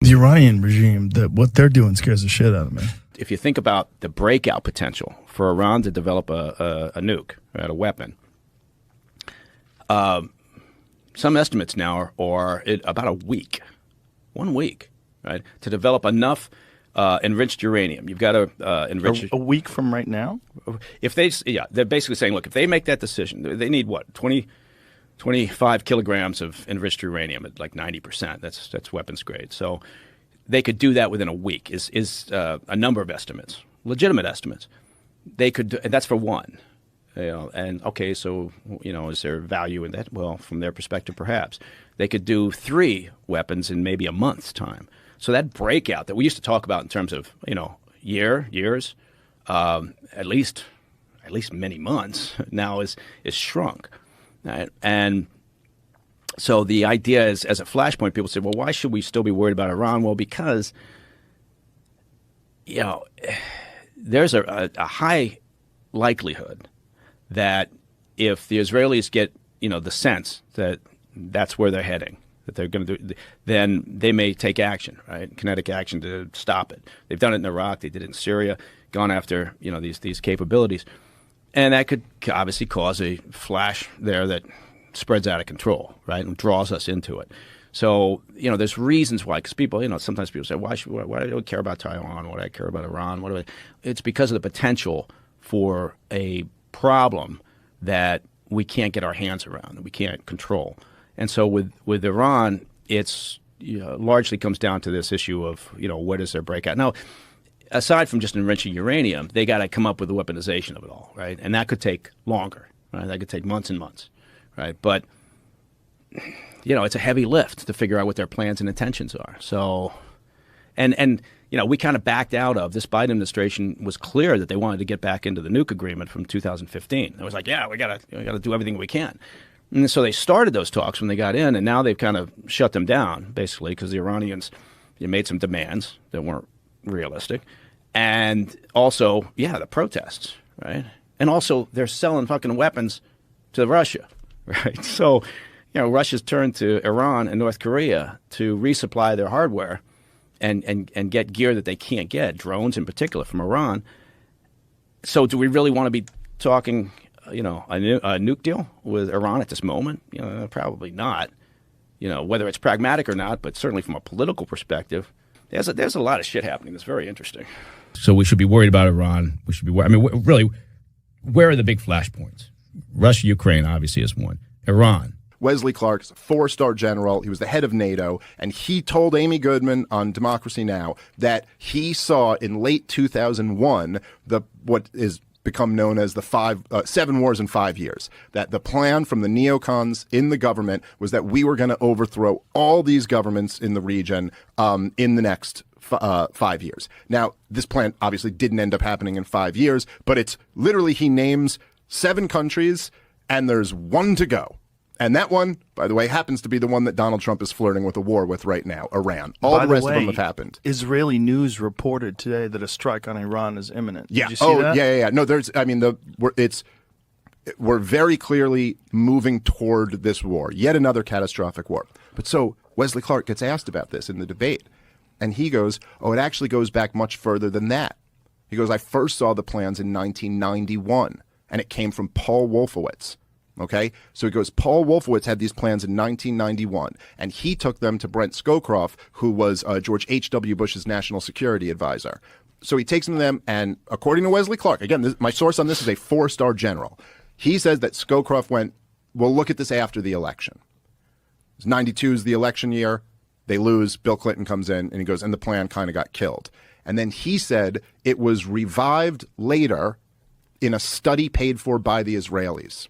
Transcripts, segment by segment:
The Iranian regime, what they're doing scares the shit out of me. If you think about the breakout potential for Iran to develop a nuke, right, a weapon, some estimates now are about a week, 1 week, right, to develop enough enriched uranium. You've got to enrich a week from right now. If they're basically saying, look, if they make that decision, they need what 25 kilograms of enriched uranium at like 90%. That's weapons grade. So they could do that within a week. Is a number of estimates, legitimate estimates. They could, and that's for one. And okay, so is there value in that? Well, from their perspective, perhaps they could do 3 weapons in maybe a month's time. So that breakout that we used to talk about in terms of years, at least many months now is shrunk. Right? And so the idea is, as a flashpoint, people say, well, why should we still be worried about Iran? Well, because there's a high likelihood that if the Israelis get the sense that that's where they're heading, that they're going to do, then they may take action, right? Kinetic action to stop it. They've done it in Iraq. They did it in Syria. Gone after these capabilities. And that could obviously cause a flash there that spreads out of control, right, and draws us into it. So, there's reasons why, because people, sometimes people say, why do I care about Taiwan? Why do I care about Iran? It's because of the potential for a problem that we can't get our hands around, that we can't control. And so with Iran, it's largely comes down to this issue of, what is their breakout? Now, aside from just enriching uranium, they got to come up with the weaponization of it all, right? And that could take longer, right? That could take months and months, right? But, it's a heavy lift to figure out what their plans and intentions are. So, and we kind of backed out of this. Biden administration was clear that they wanted to get back into the nuke agreement from 2015. It was like, yeah, we got to do everything we can. And so they started those talks when they got in, and now they've kind of shut them down, basically, because the Iranians made some demands that weren't realistic. And also, the protests, right? And also, they're selling fucking weapons to Russia, right? So, Russia's turned to Iran and North Korea to resupply their hardware and get gear that they can't get, drones in particular, from Iran. So do we really want to be talking a nuke deal with Iran at this moment? Probably not. Whether it's pragmatic or not, but certainly from a political perspective, there's a lot of shit happening that's very interesting. So we should be worried about Iran. We should be worried. I mean, really, where are the big flashpoints? Russia, Ukraine, obviously, is one. Iran. Wesley Clark is a 4-star general. He was the head of NATO, and he told Amy Goodman on Democracy Now! That he saw in late 2001 what is become known as the 7 wars in 5 years. That the plan from the neocons in the government was that we were going to overthrow all these governments in the region in the next 5 years. Now, this plan obviously didn't end up happening in 5 years, but it's literally he names 7 countries, and there's 1 to go. And that one, by the way, happens to be the one that Donald Trump is flirting with a war with right now, Iran. All the rest of them have happened. Israeli news reported today that a strike on Iran is imminent. Yeah. Did you see that? Yeah. No, we're very clearly moving toward this war, yet another catastrophic war. But so Wesley Clark gets asked about this in the debate, and he goes, it actually goes back much further than that. He goes, I first saw the plans in 1991, and it came from Paul Wolfowitz. Okay, so he goes, Paul Wolfowitz had these plans in 1991, and he took them to Brent Scowcroft, who was George H.W. Bush's national security advisor. So he takes them to them, and according to Wesley Clark, again, my source on this is a 4-star general. He says that Scowcroft went, we'll look at this after the election. 92 is the election year. They lose. Bill Clinton comes in, and he goes, and the plan kind of got killed. And then he said it was revived later in a study paid for by the Israelis.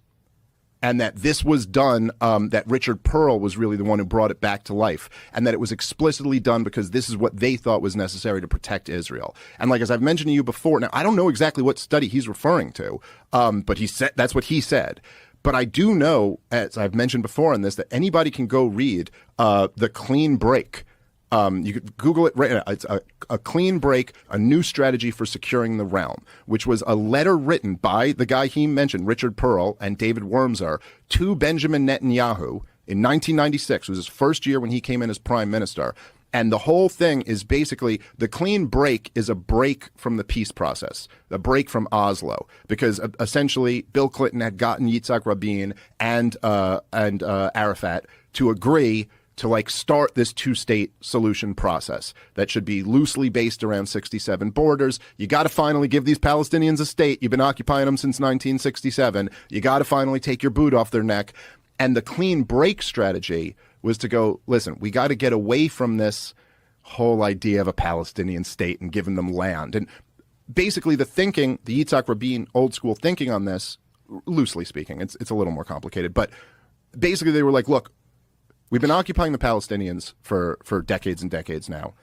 And that this was done, that Richard Pearl was really the one who brought it back to life, and that it was explicitly done because this is what they thought was necessary to protect Israel. And as I've mentioned to you before, now I don't know exactly what study he's referring to, but he said that's what he said. But I do know, as I've mentioned before on this, that anybody can go read The Clean Break. You could Google it right now. It's a clean break, a new strategy for securing the realm, which was a letter written by the guy he mentioned, Richard Pearl and David Wormser, to Benjamin Netanyahu in 1996. It was his first year when he came in as prime minister. And the whole thing is basically the clean break is a break from the peace process, a break from Oslo, because essentially Bill Clinton had gotten Yitzhak Rabin and Arafat to agree to like start this two-state solution process that should be loosely based around 67 borders. You got to finally give these Palestinians a state. You've been occupying them since 1967. You got to finally take your boot off their neck. And the clean break strategy was to go, listen, we got to get away from this whole idea of a Palestinian state and giving them land. And basically the thinking, the Yitzhak Rabin old school thinking on this, loosely speaking, it's a little more complicated, but basically they were like, look, we've been occupying the Palestinians for decades and decades now.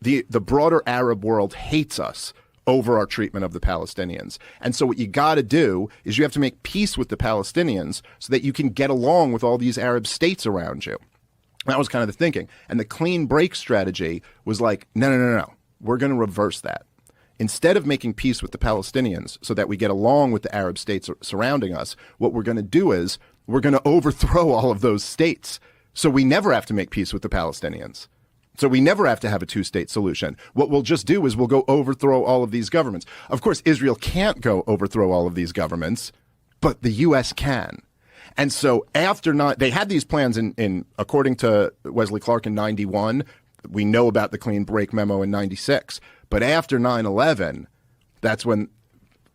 The broader Arab world hates us over our treatment of the Palestinians. And so what you got to do is you have to make peace with the Palestinians so that you can get along with all these Arab states around you. That was kind of the thinking. And the clean break strategy was like, no. We're going to reverse that. Instead of making peace with the Palestinians so that we get along with the Arab states surrounding us, what we're going to do is we're going to overthrow all of those states. So we never have to make peace with the Palestinians. So we never have to have a two-state solution. What we'll just do is we'll go overthrow all of these governments. Of course, Israel can't go overthrow all of these governments, but the U.S. can. And so after they had these plans in according to Wesley Clark in 91. We know about the clean break memo in 96. But after 9/11, that's when,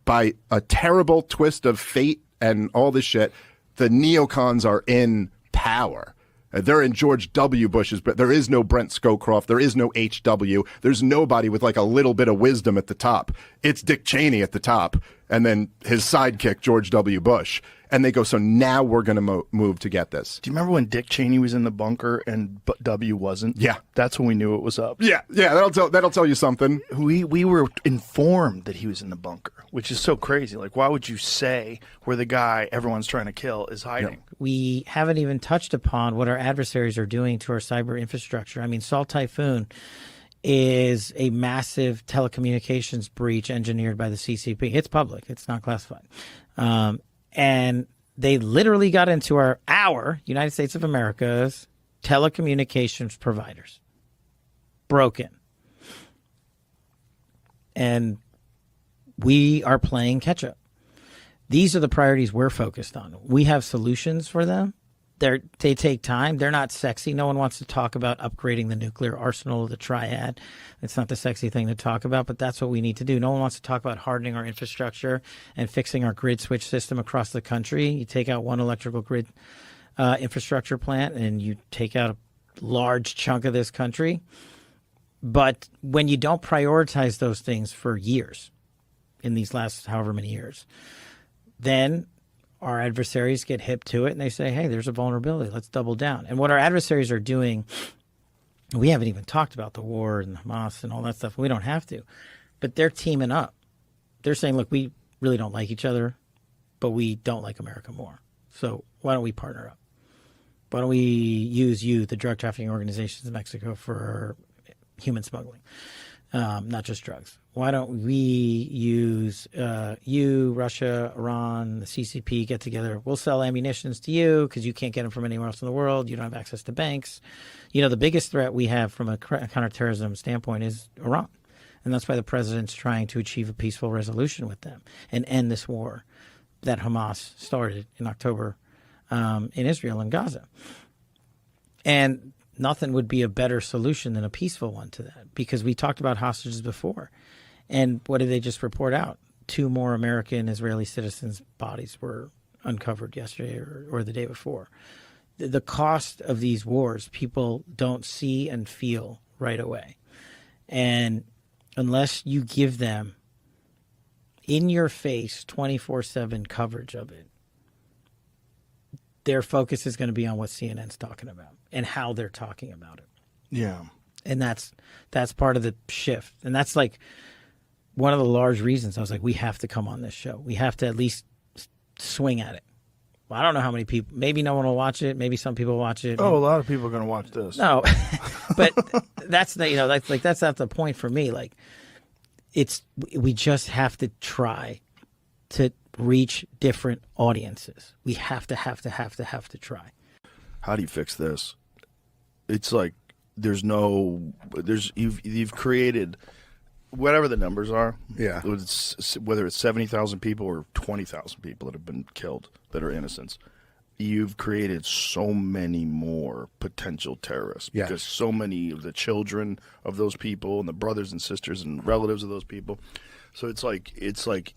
by a terrible twist of fate and all this shit, the neocons are in power. They're in George W. Bush's, but there is no Brent Scowcroft. There is no H.W. There's nobody with like a little bit of wisdom at the top. It's Dick Cheney at the top, and then his sidekick, George W. Bush. And they go, so now we're going to move to get this. Do you remember when Dick Cheney was in the bunker and W wasn't? Yeah. That's when we knew it was up. Yeah, that'll tell you something. We were informed that he was in the bunker, which is so crazy. Like, why would you say where the guy everyone's trying to kill is hiding? Yeah. We haven't even touched upon what our adversaries are doing to our cyber infrastructure. I mean, Salt Typhoon is a massive telecommunications breach engineered by the CCP. It's public. It's not classified. And they literally got into our United States of America's telecommunications providers. Broken. And we are playing catch up. These are the priorities we're focused on. We have solutions for them. They take time. They're not sexy. No one wants to talk about upgrading the nuclear arsenal of the triad. It's not the sexy thing to talk about, but that's what we need to do. No one wants to talk about hardening our infrastructure and fixing our grid switch system across the country. You take out one electrical grid infrastructure plant and you take out a large chunk of this country. But when you don't prioritize those things for years, in these last however many years, then our adversaries get hip to it and they say, hey, there's a vulnerability. Let's double down. And what our adversaries are doing, we haven't even talked about the war and Hamas and all that stuff. We don't have to. But they're teaming up. They're saying, look, we really don't like each other, but we don't like America more. So why don't we partner up? Why don't we use the drug trafficking organizations in Mexico, for human smuggling, not just drugs? Why don't we use you, Russia, Iran, the CCP, get together? We'll sell ammunitions to you because you can't get them from anywhere else in the world. You don't have access to banks. You know, the biggest threat we have from a counterterrorism standpoint is Iran. And that's why the president's trying to achieve a peaceful resolution with them and end this war that Hamas started in October in Israel and Gaza. And nothing would be a better solution than a peaceful one to that, because we talked about hostages before. And what did they just report out? 2 more American Israeli citizens' bodies were uncovered yesterday or the day before. The cost of these wars, people don't see and feel right away. And unless you give them in your face 24/7 coverage of it, their focus is going to be on what CNN's talking about and how they're talking about it. Yeah. And that's part of the shift. And that's like one of the large reasons I was like, we have to come on this show. We have to at least swing at it. Well, I don't know how many people, maybe no one will watch it. Maybe some people watch it. Oh, a lot of people are going to watch this. No, but that's not the point for me. Like, we just have to try to reach different audiences. We have to try. How do you fix this? It's like you've created whatever the numbers are. Yeah. Whether it's 70,000 people or 20,000 people that have been killed that are innocents. You've created so many more potential terrorists Yes. because so many of the children of those people and the brothers and sisters and relatives of those people. So it's like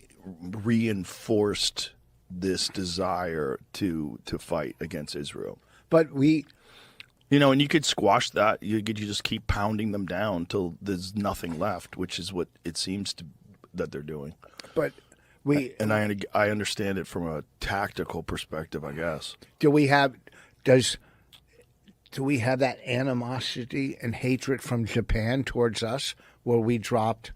reinforced this desire to fight against Israel. But we, And you could squash that. You just keep pounding them down till there's nothing left, which is what it seems that they're doing. but we, And I understand it from a tactical perspective, I guess. do we have that animosity and hatred from Japan towards us, where we dropped,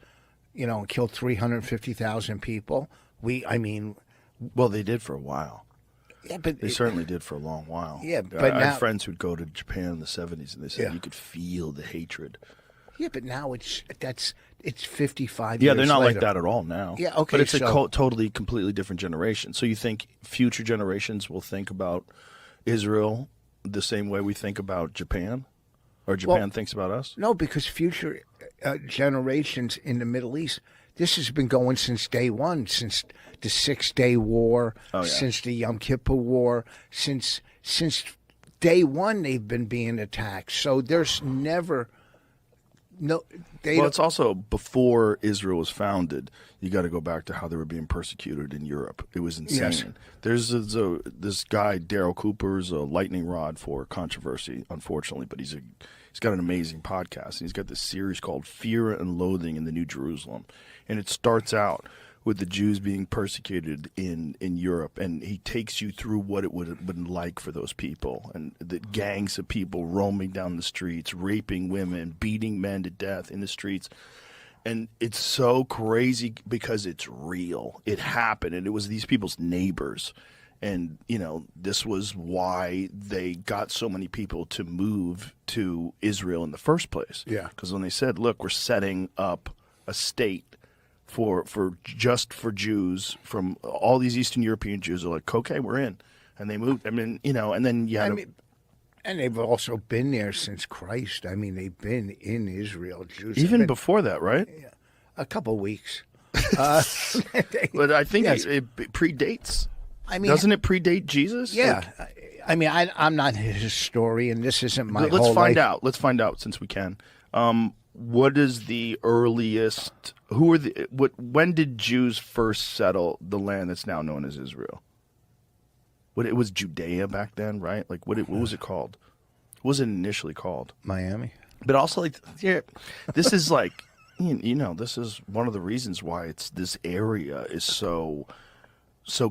and killed 350,000 people? Well, they did for a while. Yeah, but They certainly did for a long while. Yeah, I but now- had friends who'd go to Japan in the 70s, and they said Yeah. you could feel the hatred. yeah, but now it's 55 Yeah, years they're not later. like that at all now. Yeah, okay, But it's a so- totally, completely different generation. So you think future generations will think about Israel the same way we think about Japan? Or Japan thinks about us? No, because future generations in the Middle East, this has been going since day one, since the 6-Day War, since the Yom Kippur War, since day one they've been being attacked. So there's never It's also before Israel was founded. You got to go back to how they were being persecuted in Europe. It was insane. Yes. There's this guy Daryl Cooper's a lightning rod for controversy, unfortunately, but he's got an amazing podcast. And he's got this series called Fear and Loathing in the New Jerusalem, and it starts out with the Jews being persecuted in Europe, and he takes you through what it would have been like for those people, and the gangs of people roaming down the streets, raping women, beating men to death in the streets. And it's so crazy because it's real. It happened, and it was these people's neighbors. And, this was why they got so many people to move to Israel in the first place. Yeah. Because when they said, look, we're setting up a state for Jews from all these Eastern European Jews are like, okay, we're in. And they moved. And then you had and they've also been there since Christ. They've been in Israel. Jews have even been before that, right? a couple weeks. But I think Yes. it predates. I mean, Doesn't it predate Jesus? Yeah. I'm not a historian. This isn't my Let's whole find life. out. Let's find out since we can. What is the earliest? When did Jews first settle the land that's now known as Israel? It was Judea back then, right? Like what was it called? What was it initially called? Miami. But also, this is like, this is one of the reasons why this area is so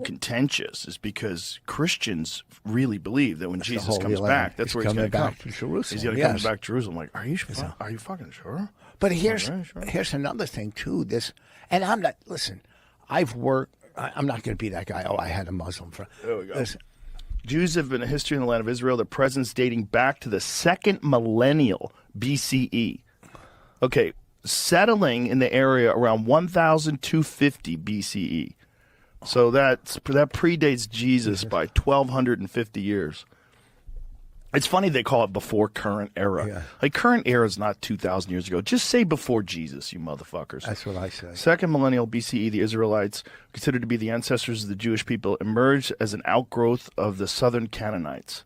contentious, is because Christians really believe that when Jesus Holy comes Land. back, that's He's where he's going coming to come. back to Jerusalem, He's going to come yes. back to Jerusalem. Like, are you fucking sure? But here's Sure. here's another thing too. And I'm not. Listen, I've worked. I'm not going to be that guy. Oh, I had a Muslim friend. There we go. Listen, Jews have been a history in the land of Israel, their presence dating back to the second millennial BCE. Okay, settling in the area around 1250 BCE. So that predates Jesus by 1,250 years. It's funny they call it before current era. Yeah. Like, current era is not 2,000 years ago. Just say before Jesus, you motherfuckers. that's what I say. Second millennial BCE, the Israelites, considered to be the ancestors of the Jewish people, emerged as an outgrowth of the southern Canaanites.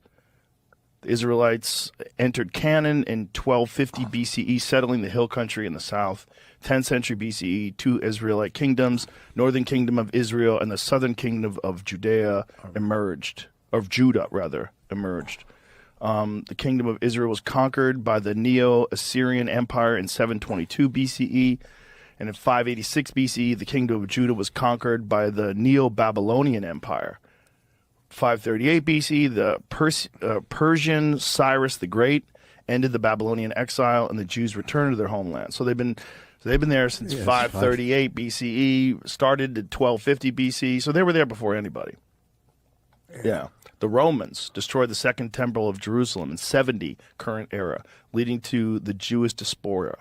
The Israelites entered Canaan in 1250 BCE, settling the hill country in the south. 10th century BCE, two Israelite kingdoms, northern kingdom of Israel and the southern kingdom of Judah emerged. The kingdom of Israel was conquered by the Neo-Assyrian Empire in 722 BCE. And in 586 BCE, the kingdom of Judah was conquered by the Neo-Babylonian Empire. 538 BC, the Persian Cyrus the Great ended the Babylonian exile, and the Jews returned to their homeland. So they've been there since 538 BCE, started at 1250 BC. So they were there before anybody. Yeah. The Romans destroyed the Second Temple of Jerusalem in 70 current era, leading to the Jewish diaspora.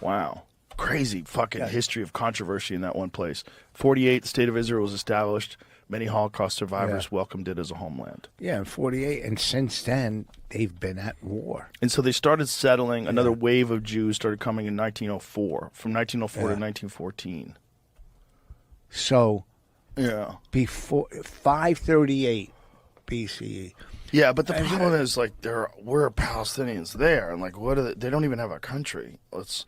Wow. Crazy fucking history of controversy in that one place. 48, the state of Israel was established. Many Holocaust survivors Yeah. welcomed it as a homeland. Yeah, in 48. And since then, they've been at war. And so they started settling. Another wave of Jews started coming in 1904, from 1904 to 1914. So Yeah. before 538 BCE. Yeah, but the problem is, like, we're Palestinians there, and like, what are they don't even have a country.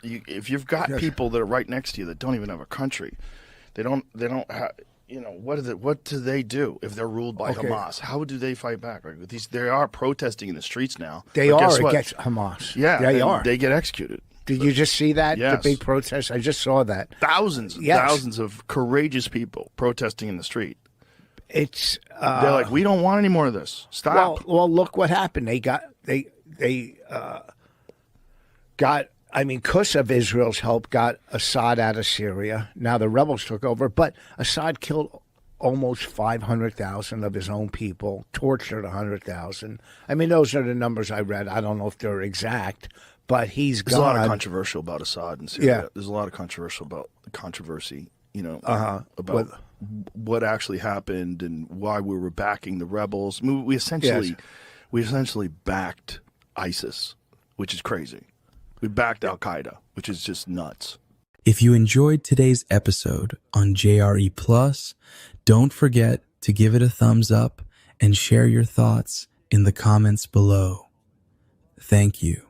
If you've got people that are right next to you that don't even have a country, they don't have. What do they do if they're ruled by Hamas? How do they fight back? Like, they are protesting in the streets now. They but are guess what? against Hamas. Yeah, they and are. They get executed. Did you just see that? Yes. The big protest? I just saw that. Thousands and Yes. thousands of courageous people protesting in the street. It's They're like, we don't want any more of this. Stop. well, look what happened. They got I mean, because of Israel's help, got Assad out of Syria. Now the rebels took over, but Assad killed almost 500,000 of his own people, tortured 100,000. I mean, those are the numbers I read. I don't know if they're exact, but he's There's gone. a lot of controversial about Assad in Syria. Yeah. There's a lot of controversy, What- about what actually happened and why we were backing the rebels. I mean, we essentially backed ISIS, which is crazy. We backed Al Qaeda, which is just nuts. If you enjoyed today's episode on JRE Plus, don't forget to give it a thumbs up and share your thoughts in the comments below. Thank you.